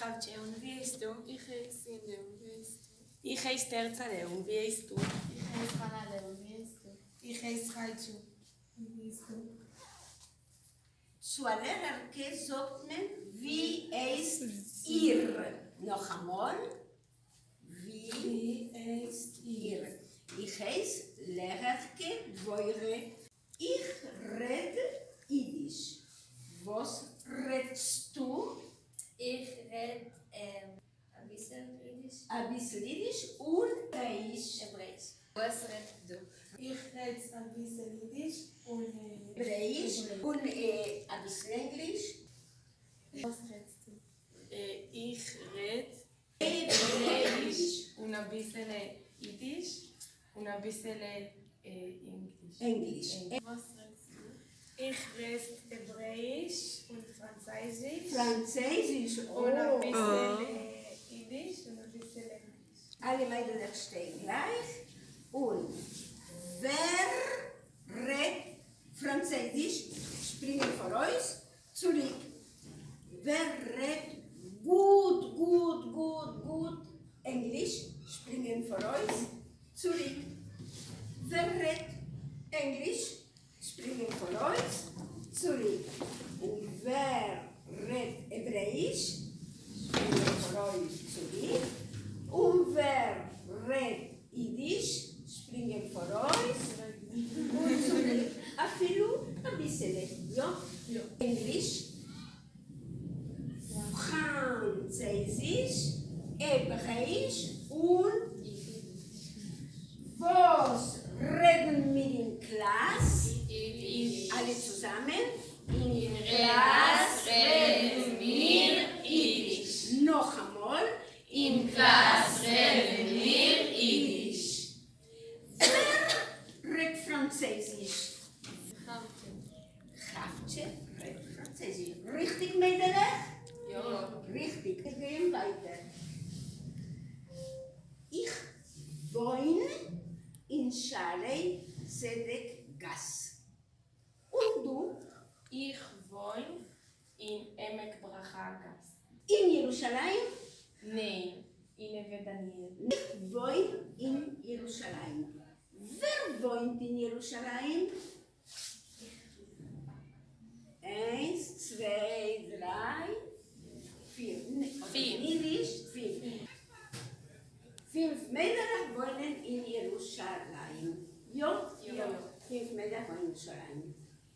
Chavche, und wie heißt du? Ich heiße Inde, und wie heißt du? Ich heiße Terzale, und wie heißt du? Ich heiße Hanale, und wie heißt du? Ich heiße Raichu. Und wie heißt du? Zur Lehrerke sagt man, wie heißt ihr? Noch einmal, wie heißt ihr? Ich heiße Lehrerke Woire. Ich rede Jiddisch. Was redest du? Ich rede ein bisschen Jiddisch, Ein bisschen Jiddisch und Hebräisch. Hebräisch. Was redest du? Ich rede ein bisschen Jiddisch und Hebräisch und ein bisschen Englisch. Was redest du? Ich rede Hebräisch. und ein bisschen Jiddisch und ein bisschen Englisch. Englisch. Was redest du? Ich rede Hebräisch und Französisch Französisch. und ein Oh. bisschen Jiddisch und ein bisschen Englisch. Alle Mädchen stehen gleich. Und wer redet Französisch, springen vor uns zurück. Wer redet gut Englisch, springen vor uns zurück. Wer redet Englisch, springen vor uns zurück. Und wer redet Hebräisch, springen vor uns zurück. Und wer redet Jiddisch, springen vor uns und zurück. A filo, ein bisschen. Ja? Englisch, Französisch, Hebräisch und was reden wir in Klasse? Alle zusammen? In Klasse reden wir Jiddisch. Noch einmal. In Klasse reden wir Jiddisch. Wer redet Französisch? Chavche redet Französisch. Richtig, Mädchen? Ja. Richtig, wir gehen weiter. Ich wohne in Shalei Zedek Gas. Und du? Ich wohne in Emek Brachagas. In Jerusalem? Nein, in Neve Daniel. Ich wohne in Jerusalem. Wer wohnt in Jerusalem? 1, 2, 3, 4. Jiddisch, 4. 5 Männer wohnen in Jerusalem. Ja? Ja. 5 Männer wohnen in Jerusalem.